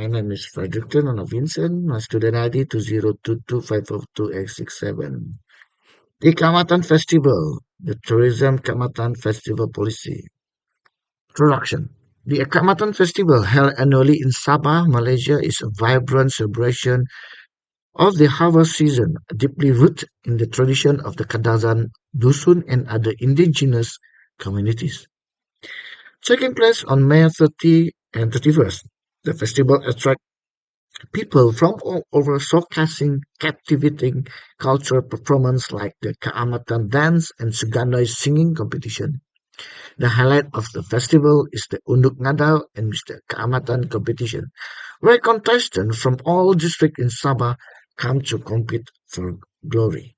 My name is Frederick Vincent. My student ID 2022542867. The Kamatan Festival, the Tourism Kamatan Festival Policy. Introduction. The Kamatan Festival, held annually in Sabah, Malaysia, is a vibrant celebration of the harvest season, deeply rooted in the tradition of the Kadazan, Dusun, and other indigenous communities. Taking place on May 30 and 31st, the festival attracts people from all over showcasing captivating cultural performance like the Kaamatan dance and Sugandai singing competition. The highlight of the festival is the Unduk Ngadal and Mr. Kaamatan competition, where contestants from all districts in Sabah come to compete for glory.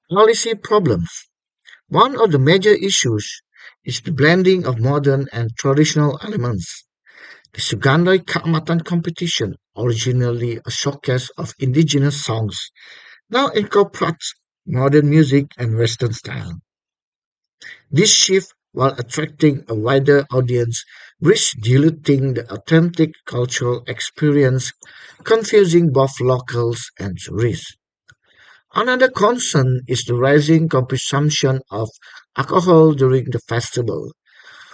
Policy problems. One of the major issues is the blending of modern and traditional elements. The Sugandai Kaamatan competition, originally a showcase of indigenous songs, now incorporates modern music and Western style. This shift, while attracting a wider audience, risks diluting the authentic cultural experience, confusing both locals and tourists. Another concern is the rising consumption of alcohol during the festival.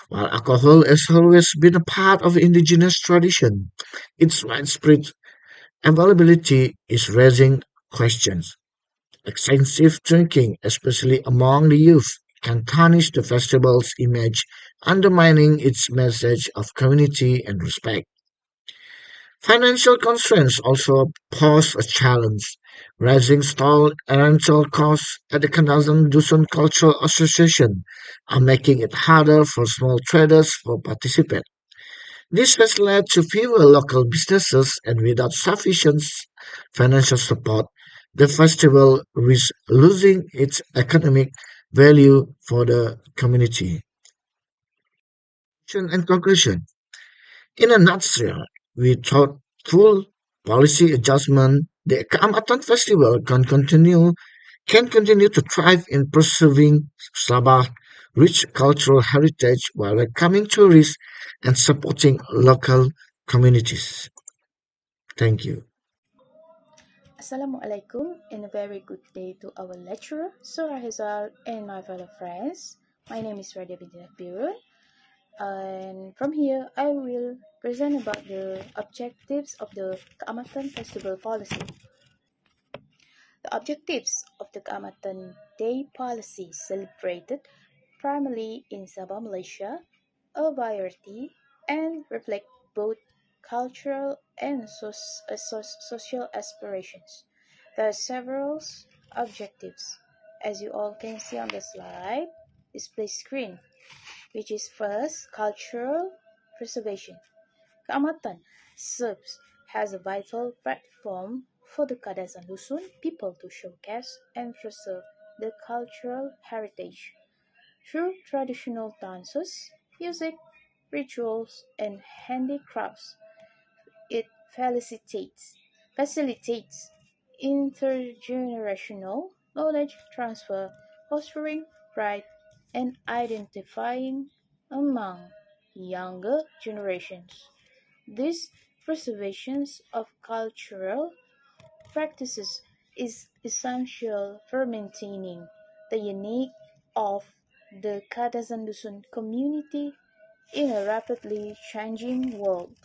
While alcohol has always been a part of indigenous tradition, its widespread availability is raising questions. Excessive drinking, especially among the youth, can tarnish the festival's image, undermining its message of community and respect. Financial constraints also pose a challenge. Rising stall and rental costs at the Kanazan Dusun Cultural Association are making it harder for small traders to participate. This has led to fewer local businesses, and without sufficient financial support, the festival risks losing its economic value for the community. And conclusion. In a nutshell, with thoughtful policy adjustment, the Kaamatan Festival can continue to thrive in preserving Sabah's rich cultural heritage while welcoming tourists and supporting local communities. Thank you. Assalamualaikum and a very good day to our lecturer, Surah Hazal, and my fellow friends. My name is Radia Binti Birun, and from here I will present about the objectives of the Keamatan Festival Policy. The objectives of the Keamatan Day Policy celebrated primarily in Sabah, Malaysia, a variety and reflect both cultural and social aspirations. There are several objectives, as you all can see on the slide, display screen, which is first cultural preservation. Keamatan serves as a vital platform for the Kadazan Dusun people to showcase and preserve their cultural heritage. Through traditional dances, music, rituals, and handicrafts, it facilitates intergenerational knowledge transfer, fostering pride and identifying among younger generations. This preservation of cultural practices is essential for maintaining the unique of the Kadazandusun community in a rapidly changing world.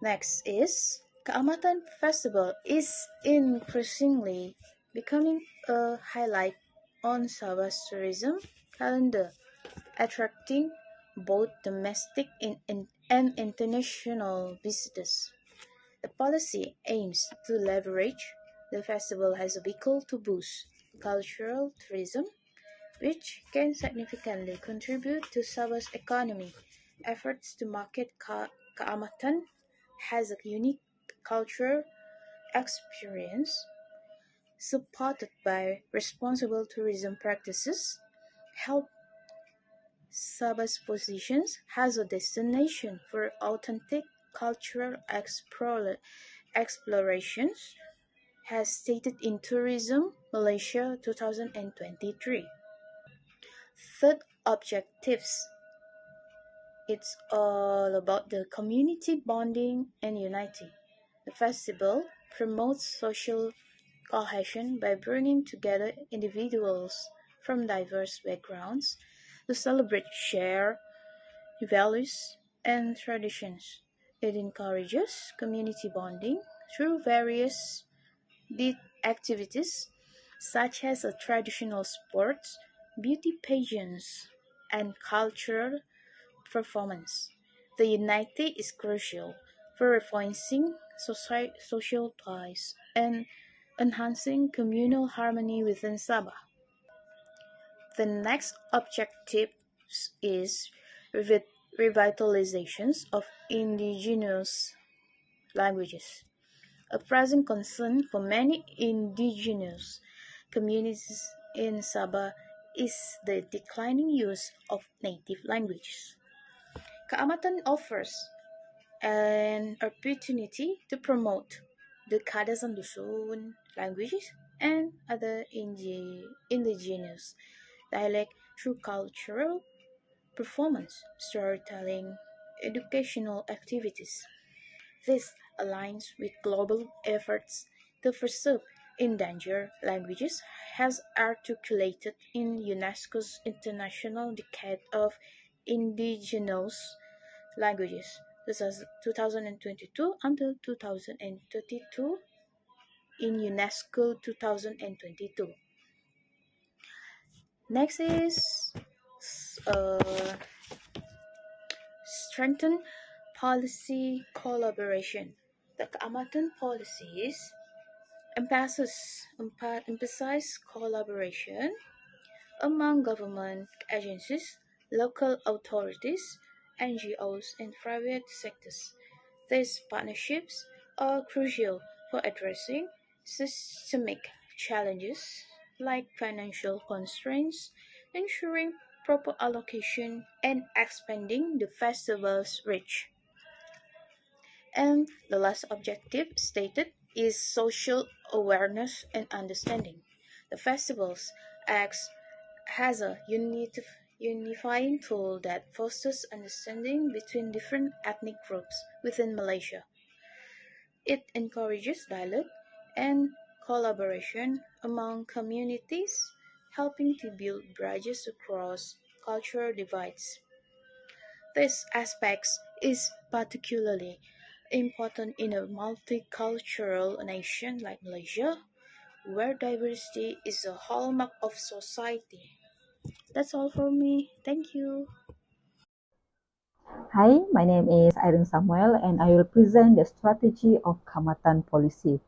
Next is Kaamatan Festival is increasingly becoming a highlight on Sabah's tourism calendar, attracting both domestic and international visitors. The policy aims to leverage the festival as a vehicle to boost cultural tourism, which can significantly contribute to Sabah's economy. Efforts to market Kaamatan has a unique cultural experience supported by responsible tourism practices, help Sabah's positions as a destination for authentic cultural explorations, has stated in Tourism Malaysia 2023. Third objectives It's all about the community bonding and unity. The festival promotes social cohesion by bringing together individuals from diverse backgrounds to celebrate shared values and traditions. It encourages community bonding through various did activities such as a traditional sports, beauty pageants, and cultural performance. The unity is crucial for reinforcing social ties and enhancing communal harmony within Sabah. The next objective is revitalization of indigenous languages. A present concern for many indigenous communities in Sabah is the declining use of native languages. Kaamatan offers an opportunity to promote the Kadazan Dusun languages and other indigenous dialect through cultural performance, storytelling, educational activities. This aligns with global efforts to preserve endangered languages as articulated in UNESCO's International Decade of Indigenous Languages 2022 until 2032 in UNESCO 2022. Next is uh, strengthen policy collaboration. The Kaamatan policies emphasize collaboration among government agencies, local authorities, NGOs, and private sectors. These partnerships are crucial for addressing systemic challenges like financial constraints, ensuring proper allocation, and expanding the festival's reach. And the last objective stated is social awareness and understanding. The festivals acts as a unifying tool that fosters understanding between different ethnic groups within Malaysia. It encourages dialogue and collaboration among communities, helping to build bridges across cultural divides. This aspect is particularly important in a multicultural nation like Malaysia, where diversity is a hallmark of society. That's all for me. Thank you. Hi, my name is Irene Samuel and I will present the strategy of Kamatan policy.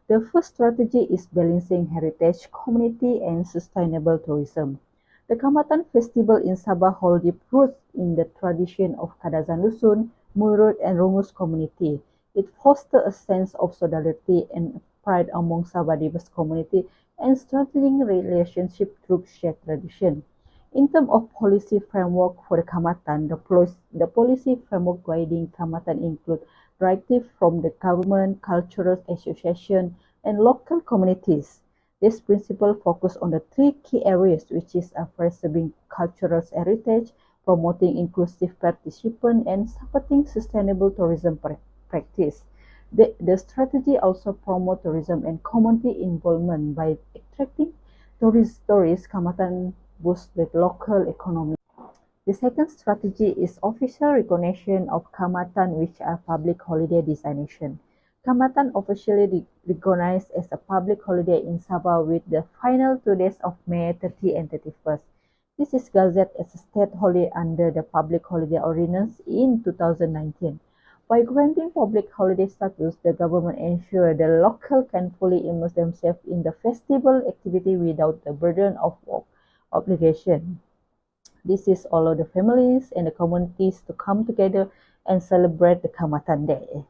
The first strategy is balancing heritage, community, and sustainable tourism. The Kamatan Festival in Sabah holds deep roots in the tradition of Kadazan Dusun, Murut, and Rungus community. It fosters a sense of solidarity and pride among Sabah diverse community and strengthening relationship through shared tradition. In terms of policy framework for the Kamatan, the policy framework guiding Kamatan include directives from the government, cultural association, and local communities. This principle focus on the three key areas, which is preserving cultural heritage, promoting inclusive participation, and supporting sustainable tourism practice. The strategy also promote tourism and community involvement by attracting tourists. Kamatan boost the local economy. The second strategy is official recognition of Kamatan, which are public holiday designation. Kamatan officially recognized as a public holiday in Sabah with the final 2 days of May 30 and 31st. This is gazetted as a state holiday under the Public Holiday Ordinance in 2019. By granting public holiday status, the government ensures the local can fully immerse themselves in the festival activity without the burden of obligation. This is all of the families and the communities to come together and celebrate the Kamatan Day.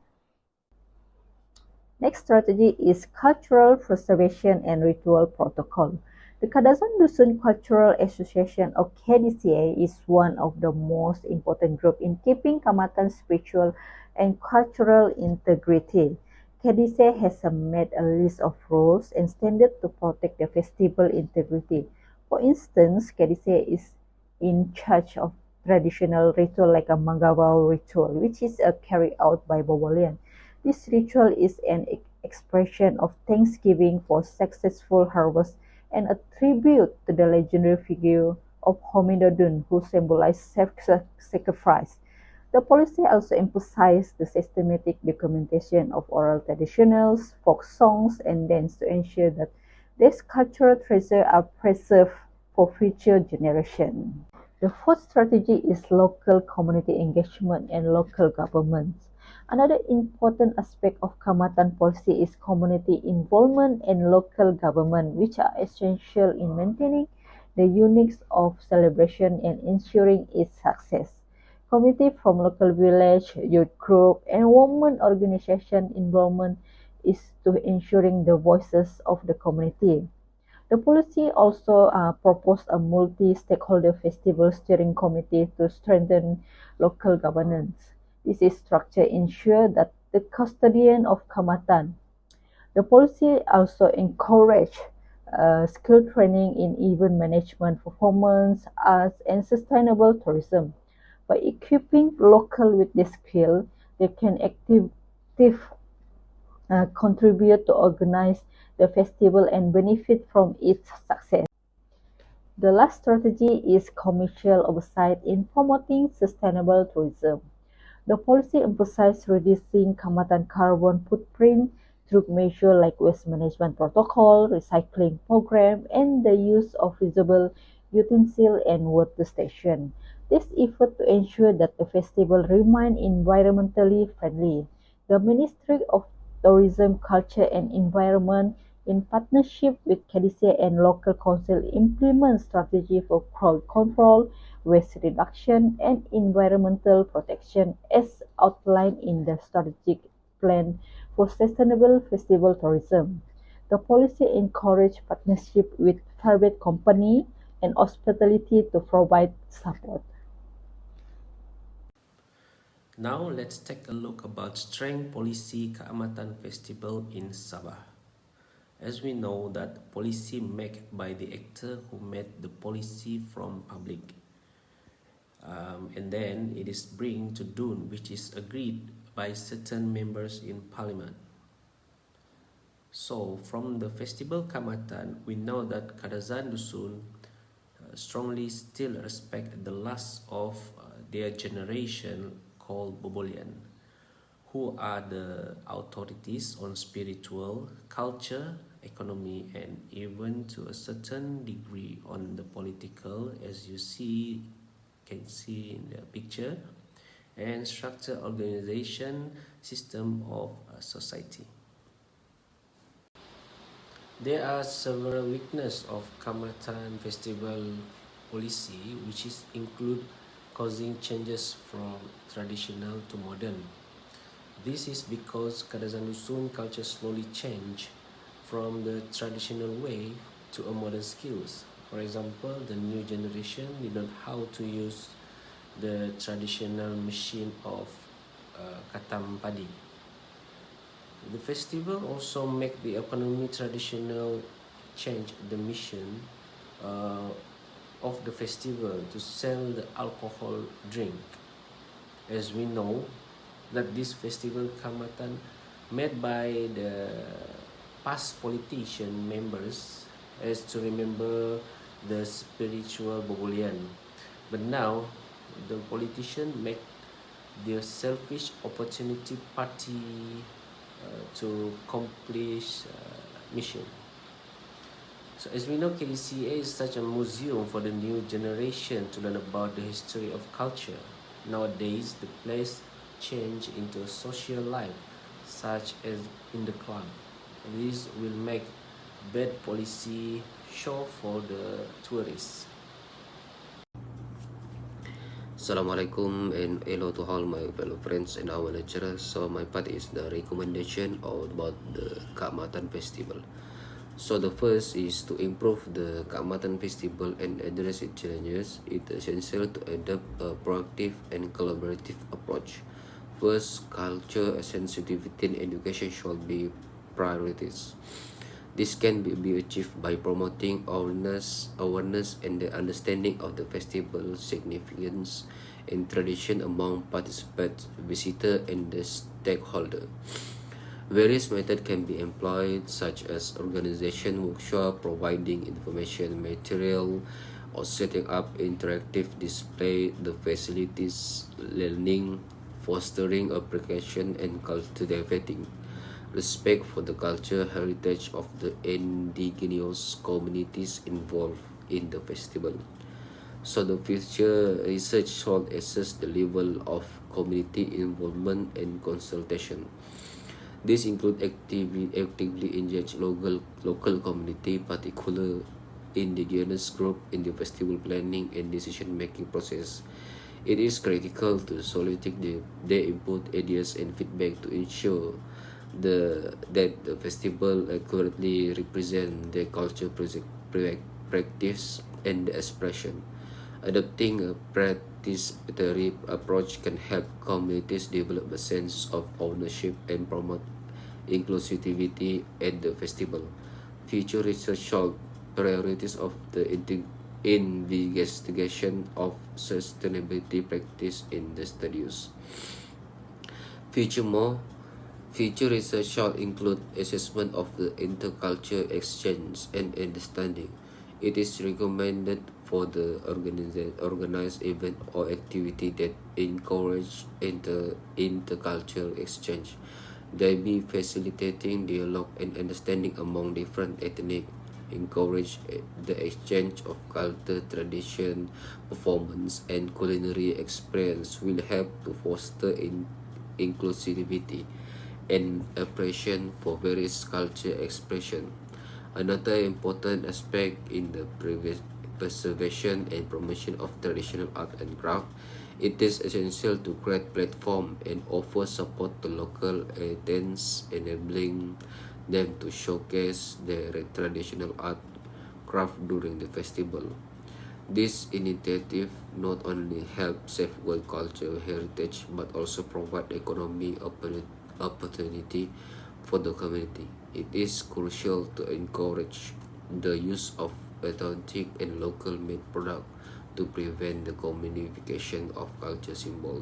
Next strategy is cultural preservation and ritual protocol. The Kadazan Dusun Cultural Association or KDCA is one of the most important group in keeping Kamatan's spiritual and cultural integrity. KDCA has made a list of rules and standards to protect the festival integrity. For instance, KDCA is in charge of traditional ritual like a Manggawau ritual, which is carried out by Bobolian. This ritual is an expression of thanksgiving for successful harvest and a tribute to the legendary figure of Homidodun who symbolized self-sacrifice. The policy also emphasized the systematic documentation of oral traditions, folk songs, and dance to ensure that these cultural treasures are preserved for future generations. The fourth strategy is local community engagement and local governments. Another important aspect of Kamatan policy is community involvement and local government, which are essential in maintaining the uniqueness of celebration and ensuring its success. Committee from local village, youth group, and women organization involvement is to ensuring the voices of the community. The policy also proposed a multi-stakeholder festival steering committee to strengthen local governance. This structure ensures that the custodian of Kamatan. The policy also encouraged skill training in event management, performance, arts, and sustainable tourism. By equipping local with this skill, they can contribute to organize the festival and benefit from its success. The last strategy is commercial oversight in promoting sustainable tourism. The policy emphasizes reducing Kamatan carbon footprint through measures like waste management protocol, recycling program, and the use of reusable utensils and water station. This effort to ensure that the festival remain environmentally friendly. The Ministry of Tourism, Culture and Environment, in partnership with KDC and local council, implement strategy for crowd control, waste reduction, and environmental protection as outlined in the strategic plan for sustainable festival tourism. The policy encouraged partnership with private company and hospitality to provide support. Now let's take a look about strength policy Keamatan Festival in Sabah. As we know that policy made by the actor who made the policy from public. And then it is bring to Dun, which is agreed by certain members in parliament. So from the festival Kamatan, we know that Kadazan Dusun strongly still respect the last of their generation called Bobolian, who are the authorities on spiritual, culture, economy, and even to a certain degree on the political, as you can see in the picture, and structure organization system of society. There are several weaknesses of Kamatan festival policy, which include causing changes from traditional to modern. This is because Kadazan Dusun culture slowly changed from the traditional way to a modern skills. For example, the new generation did not how to use the traditional machine of katam padi. The festival also make the economy traditional change the mission of the festival to sell the alcohol drink. As we know that this festival Kamatan made by the past politician members as to remember the spiritual Bobolian. But now the politician make the selfish opportunity party to accomplish mission. So as we know, KDCA is such a museum for the new generation to learn about the history of culture. Nowadays, the place changed into a social life, such as in the club. This will make bad policy show for the tourists. Assalamualaikum and hello to all my fellow friends and our lecturers. So my part is the recommendation about the Keamatan Festival. So the first is to improve the Keamatan Festival and address its challenges. It's essential to adopt a proactive and collaborative approach. First, culture sensitivity and education should be priorities. This can be achieved by promoting awareness and the understanding of the festival significance and tradition among participants, visitors, and the stakeholder. Various methods can be employed, such as organization workshop, providing information material, or setting up interactive display. The facilities learning, fostering application, and cultivating respect for the culture heritage of the indigenous communities involved in the festival. So the future research should assess the level of community involvement and consultation. This include actively engage local community, particular indigenous group in the festival planning and decision making process. It is critical to solicit their input, ideas, and feedback to ensure that the festival accurately represent their culture, practice, and expression. Adopting a participatory approach can help communities develop a sense of ownership and promote inclusivity at the festival. Future research showed priorities of the investigation of sustainability practice in the studies. Furthermore, future research shall include assessment of the intercultural exchange and understanding. It is recommended for the organized event or activity that encourage intercultural exchange. They be facilitating dialogue and understanding among different ethnic, encourage the exchange of culture, tradition, performance, and culinary experience will help to foster inclusivity and appreciation for various culture expression. Another important aspect in the preservation and promotion of traditional art and craft, it is essential to create platform and offer support to local artisans, enabling them to showcase their traditional art craft during the festival. This initiative not only help safeguard cultural heritage but also provide economic opportunity for the community. It is crucial to encourage the use of authentic and local made product to prevent the commodification of culture symbol.